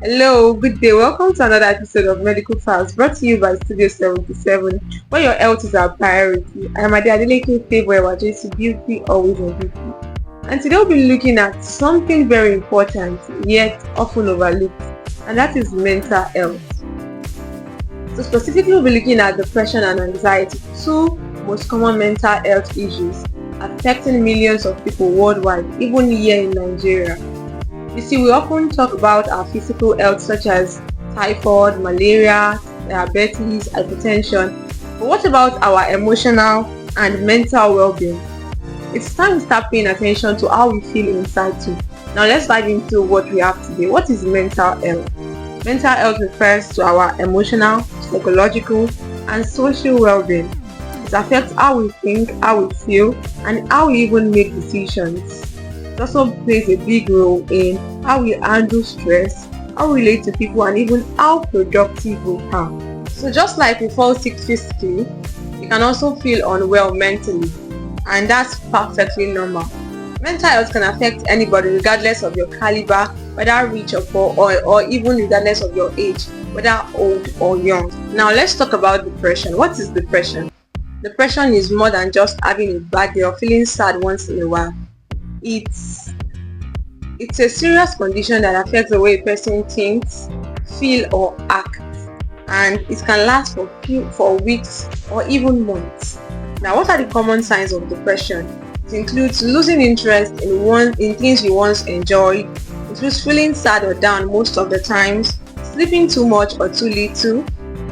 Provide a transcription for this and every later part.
Hello, good day. Welcome to another episode of Medical Files brought to you by Studio 77, where your health is our priority. I am Ade-Adeleke Favour Eewajesu, beauty always on beauty. And today we'll be looking at something very important yet often overlooked, and that is mental health. So specifically we'll be looking at depression and anxiety, two most common mental health issues affecting millions of people worldwide, even here in Nigeria. You see, we often talk about our physical health such as typhoid, malaria, diabetes, hypertension, but what about our emotional and mental well-being? It's time to start paying attention to how we feel inside too. Now let's dive into what we have today. What is mental health? Mental health refers to our emotional, psychological, and social well-being. It affects how we think, how we feel, and how we even make decisions. It also plays a big role in how we handle stress, how we relate to people, and even how productive we are. So just like we fall sick physically, we can also feel unwell mentally, and that's perfectly normal. Mental health can affect anybody regardless of your caliber, whether rich or poor, or even regardless of your age, whether old or young. Now let's talk about depression. What is depression? Depression is more than just having a bad day or feeling sad once in a while. It's a serious condition that affects the way a person thinks, feel, or act, and it can last for weeks or even months. Now, what are the common signs of depression? It includes losing interest in things you once enjoyed, it includes feeling sad or down most of the times, sleeping too much or too little,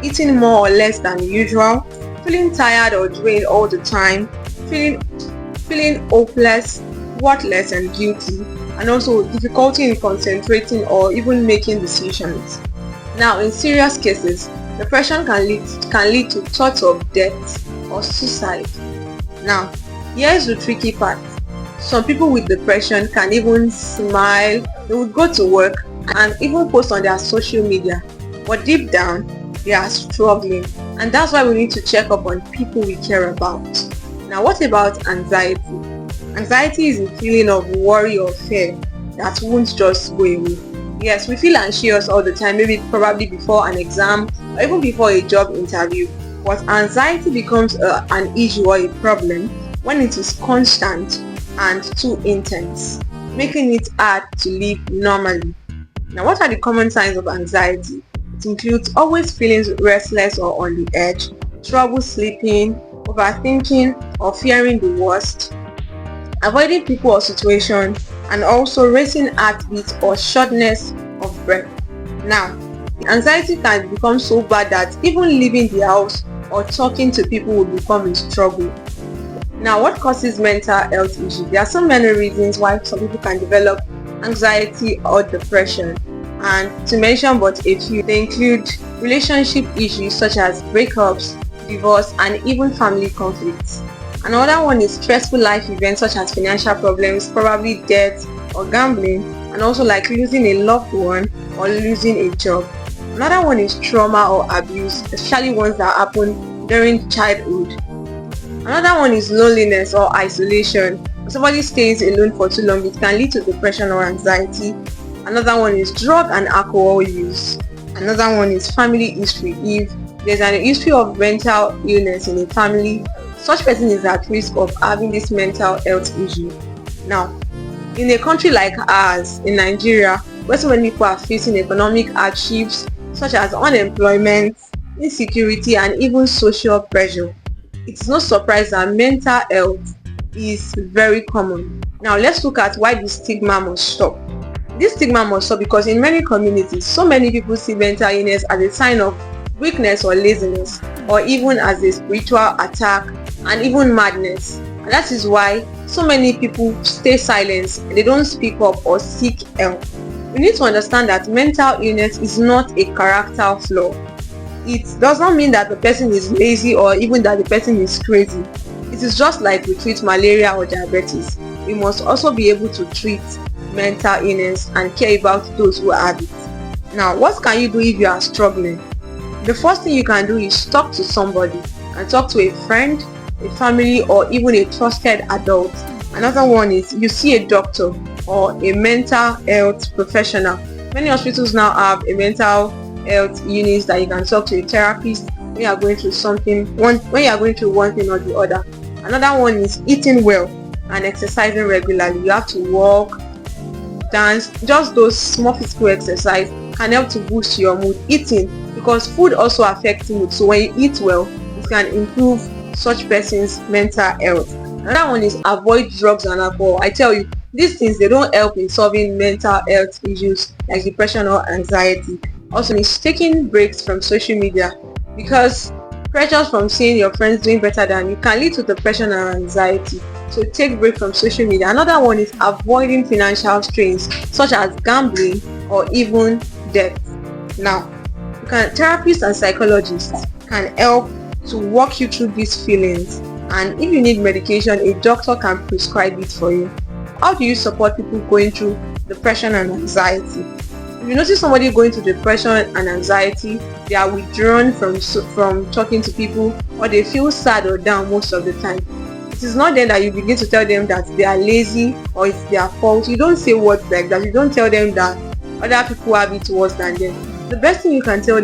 eating more or less than usual, feeling tired or drained all the time, feeling hopeless, worthless and guilty, and also difficulty in concentrating or even making decisions. Now, in serious cases, depression can lead to thoughts of death or suicide. Now, here's the tricky part. Some people with depression can even smile, they would go to work and even post on their social media, but deep down, they are struggling, and that's why we need to check up on people we care about. Now, what about anxiety? Anxiety is a feeling of worry or fear that won't just go away. Yes, we feel anxious all the time, probably before an exam or even before a job interview. But anxiety becomes an issue or a problem when it is constant and too intense, making it hard to live normally. Now, what are the common signs of anxiety? It includes always feeling restless or on the edge, trouble sleeping, overthinking or fearing the worst, avoiding people or situations, and also racing heartbeat or shortness of breath. Now, anxiety can become so bad that even leaving the house or talking to people will become a struggle. Now, what causes mental health issues? There are so many reasons why some people can develop anxiety or depression, and to mention but a few, they include relationship issues such as breakups, divorce, and even family conflicts. Another one is stressful life events such as financial problems, probably death or gambling, and also like losing a loved one or losing a job. Another one is trauma or abuse, especially ones that happen during childhood. Another one is loneliness or isolation. When somebody stays alone for too long, it can lead to depression or anxiety. Another one is drug and alcohol use. Another one is family history. If there's an history of mental illness in a family, such person is at risk of having this mental health issue. Now, in a country like ours, in Nigeria, where so many people are facing economic hardships such as unemployment, insecurity, and even social pressure, it's no surprise that mental health is very common. Now, let's look at why this stigma must stop. This stigma must stop because in many communities, so many people see mental illness as a sign of weakness or laziness, or even as a spiritual attack and even madness. And that is why so many people stay silent, they don't speak up or seek help. We need to understand that mental illness is not a character flaw. It does not mean that the person is lazy or even that the person is crazy. It is just like we treat malaria or diabetes. We must also be able to treat mental illness and care about those who have it. Now, what can you do if you are struggling? The first thing you can do is talk to somebody, and talk to a friend, a family, or even a trusted adult. Another one is you see a doctor or a mental health professional Many hospitals now have a mental health unit that you can talk to a therapist when you are going through when you are going through one thing or the other. Another one is eating well and exercising regularly. You have to walk, dance, just those small physical exercise can help to boost your mood. Eating, because food also affects mood, so when you eat well, it can improve such person's mental health. Another one is avoid drugs and alcohol. I tell you, these things, they don't help in solving mental health issues like depression or anxiety. Also is taking breaks from social media, because pressures from seeing your friends doing better than you can lead to depression and anxiety. So take break from social media. Another one is avoiding financial strains such as gambling or even debt. Now, therapists and psychologists can help to walk you through these feelings, and if you need medication, a doctor can prescribe it for you. How do you support people going through depression and anxiety? If you notice somebody going through depression and anxiety, they are withdrawn from talking to people, or they feel sad or down most of the time. It is not then that you begin to tell them that they are lazy or it's their fault. You don't say words like that. You don't tell them that other people have it worse than them. The best thing you can do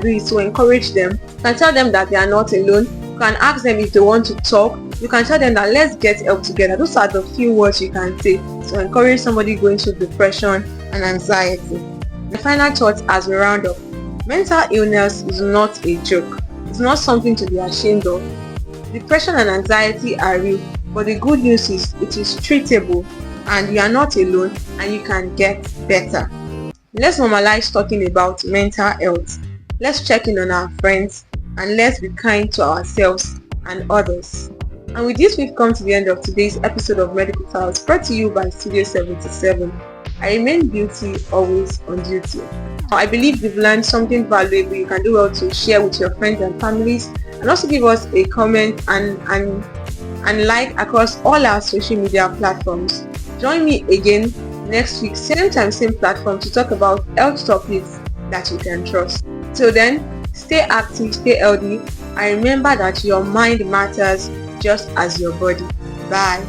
is to encourage them. You can tell them that they are not alone. You can ask them if they want to talk. You can tell them that let's get help together. Those are the few words you can say to encourage somebody going through depression and anxiety. The final thought as we round up: mental illness is not a joke. It's not something to be ashamed of. Depression and anxiety are real, but the good news is it is treatable, and you are not alone, and you can get better. Let's normalize talking about mental health. Let's check in on our friends, and let's be kind to ourselves and others. And with this, we've come to the end of today's episode of Medical Files, brought to you by Studio 77. I remain beauty, always on duty. I believe you've learned something valuable. You can do well to share with your friends and families, and also give us a comment and like across all our social media platforms. Join me again next week, same time, same platform, to talk about health topics that you can trust. Till then, stay active, stay healthy, and remember that your mind matters just as your body. Bye.